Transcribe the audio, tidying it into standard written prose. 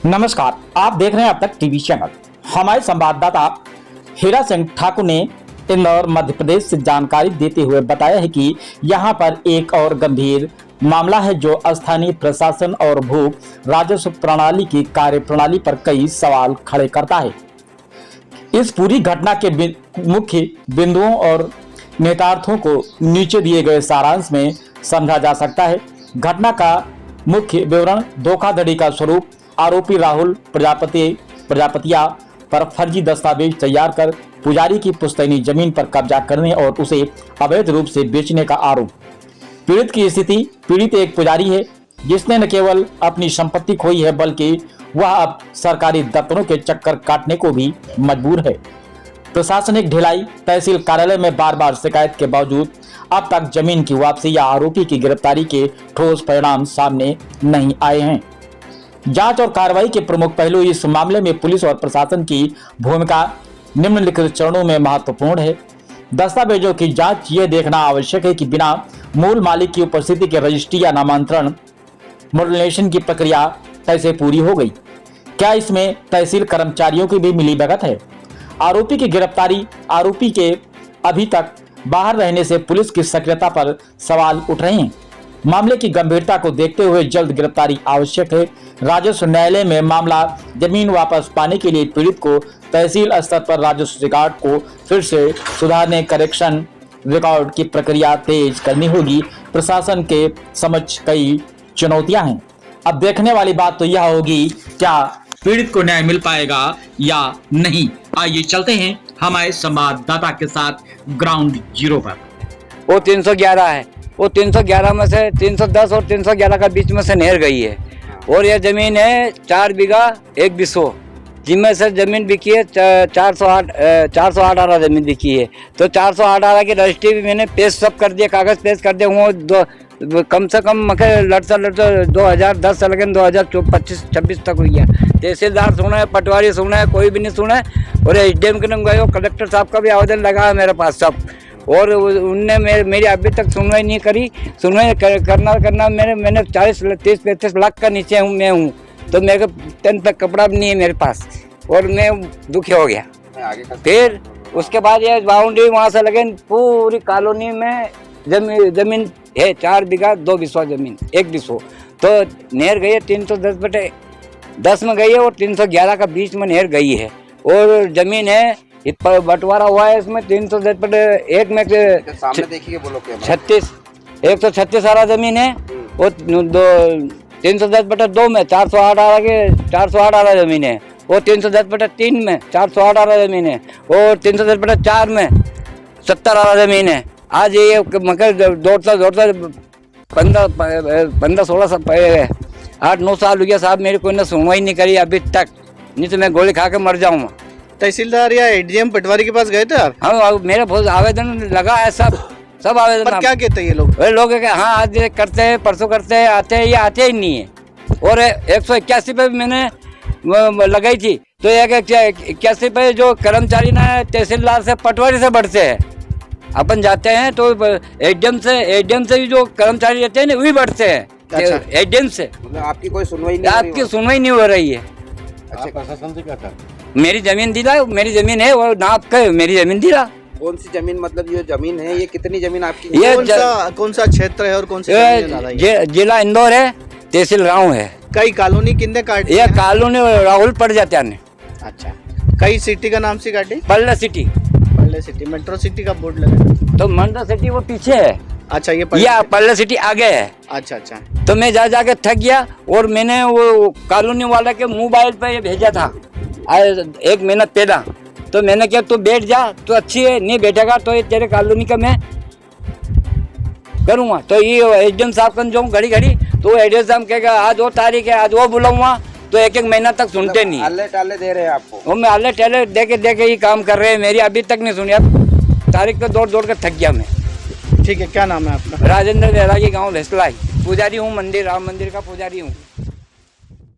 नमस्कार, आप देख रहे हैं अब तक टीवी चैनल। हमारे संवाददाता हीरा सिंह ठाकुर ने इंदौर मध्य प्रदेश से जानकारी देते हुए बताया है कि यहां पर एक और गंभीर मामला है जो स्थानीय प्रशासन और भू राजस्व प्रणाली की कार्यप्रणाली पर कई सवाल खड़े करता है। इस पूरी घटना के मुख्य बिंदुओं और नेतार्थों को नीचे दिए गए सारांश में समझा जा सकता है। घटना का मुख्य विवरण: धोखाधड़ी का स्वरूप। आरोपी राहुल प्रजापतिया पर फर्जी दस्तावेज तैयार कर पुजारी की पुश्तैनी जमीन पर कब्जा करने और उसे अवैध रूप से बेचने का आरोप। पीड़ित की स्थिति: पीड़ित एक पुजारी है जिसने न केवल अपनी संपत्ति खोई है बल्कि वह अब सरकारी दफ्तरों के चक्कर काटने को भी मजबूर है। प्रशासनिक ढिलाई: तहसील कार्यालय में बार बार शिकायत के बावजूद अब तक जमीन की वापसी या आरोपी की गिरफ्तारी के ठोस परिणाम सामने नहीं आए हैं। जांच और कार्रवाई के प्रमुख पहलू: इस मामले में पुलिस और प्रशासन की भूमिका निम्नलिखित चरणों में महत्वपूर्ण है। दस्तावेजों की जांच: यह देखना आवश्यक है कि बिना मूल मालिक की उपस्थिति के रजिस्ट्री या नामांतरण मॉड्यूलेशन की प्रक्रिया कैसे पूरी हो गई। क्या इसमें तहसील कर्मचारियों की भी मिलीभगत है। आरोपी की गिरफ्तारी: आरोपी के अभी तक बाहर रहने से पुलिस की सक्रियता पर सवाल उठ रहे हैं। मामले की गंभीरता को देखते हुए जल्द गिरफ्तारी आवश्यक है। राजस्व न्यायालय में मामला: जमीन वापस पाने के लिए पीड़ित को तहसील स्तर पर राजस्व रिकॉर्ड को फिर से सुधारने, करेक्शन रिकॉर्ड की प्रक्रिया तेज करनी होगी। प्रशासन के समक्ष कई चुनौतियां हैं। अब देखने वाली बात तो यह होगी क्या पीड़ित को न्याय मिल पाएगा या नहीं। आइए चलते हैं हमारे संवाददाता के साथ ग्राउंड जीरो पर। वो 311 है, वो 311 में से 310 और 311 का बीच में से नहर गई है और यह जमीन है 4 बीघा 1 बिस्सो, जिनमें से जमीन बिकी है 408 जमीन बिकी है। तो 408 की रजिस्ट्री भी मैंने पेश सब कर दिया, कागज पेश कर दिया हूँ। कम से कम मके लड़ता 2010 से लेकिन 2025-26 तक हुई है। तहसीलदार सुना है, पटवारी सुना है, कोई भी नहीं सुना है। और SDM के नाम गए, कलेक्टर साहब का भी आवेदन लगा है मेरे पास सब, और उनने मेरी अभी तक सुनवाई नहीं करी। सुनवाई करना मैंने 40-30-35 लाख का नीचे हूँ मैं हूँ, तो मेरे को 10 तक कपड़ा भी नहीं है मेरे पास और मैं दुखी हो गया। फिर उसके बाद ये बाउंड्री वहाँ से लगे, पूरी कॉलोनी में जमीन है 4 बीघा 2 बिस्वा जमीन 1 बिस्सो। तो नहर गई है 310 में गई है और 311 का बीच में नहर गई है। और जमीन है बंटवारा हुआ है इसमें 310 बटे 1 में 136 सारा जमीन है और 310 बटे 2 में 408 जमीन है और 310 बटे 3 में 408 जमीन है और 310 बटे 4 में 70 जमीन है। आज ये मकर दौड़ता 15-16 8-9 साल हो गया साहब, मेरी कोई ने सुनवाई नहीं करी अभी तक, नहीं तो मैं गोली खा के मर जाऊंगा। तहसीलदार या SDM पटवारी के पास गए थे आप? हाँ, मेरा बहुत आवेदन लगा है, सब आवेदन। पर क्या कहते हैं ये लोग? हाँ आज करते हैं, परसों करते हैं, आते हैं, ये आते ही नहीं है। और 181 पे भी मैंने लगाई थी, तो 181 पे जो कर्मचारी ना तहसीलदार से पटवारी से बढ़ते हैं, अपन जाते हैं तो SDM से जो कर्मचारी रहते हैं ना वही बढ़ते हैं। अच्छा। SDM से मतलब आपकी कोई सुनवाई नहीं? आपकी सुनवाई नहीं हो रही है। अच्छा, प्रशासन से क्या था? मेरी जमीन दिला, मेरी जमीन है वो नाप के मेरी जमीन दिला। कौन सी जमीन? मतलब ये जमीन है, ये कितनी जमीन आपकी? ये कौन सा क्षेत्र है और कौन सी जिला इंदौर है, तहसील गाँव है। कई कॉलोनी किन्ने काटी? ये कॉलोनी राहुल पड़ जाते हैं। अच्छा, कई सिटी का नाम से काटी? पल्ला सिटी। सिटी मेट्रो सिटी का बोर्ड लगा? तो मेट्रो सिटी वो पीछे है। अच्छा, ये पल्ला सिटी आगे है। अच्छा। तो मैं जाके थक गया और मैंने वो कॉलोनी वाला के मोबाइल पे ये भेजा था 1 महीना पहला। तो मैंने क्या, तू बैठ जा, तो अच्छी है, नहीं बैठेगा तो ये तेरे कॉलोनी का मैं करूँगा। तो ये SDM साहब का जाऊँ घड़ी तो एड्रेस हम कहेगा आज वो तारीख है, आज वो बुलाऊंगा, तो 1 महीना तक सुनते नहीं। अल्ले टाले दे रहे हैं आपको? वो मैं अल्ले टाले देके ही काम कर रहे हैं, मेरी अभी तक नहीं सुनी। अब तारीख पे दौड़ के थक गया मैं। ठीक है, क्या नाम है आपका? राजेंद्र बैरागी, गाँव भैसलाई, पुजारी हूँ, राम मंदिर का पुजारी हूँ।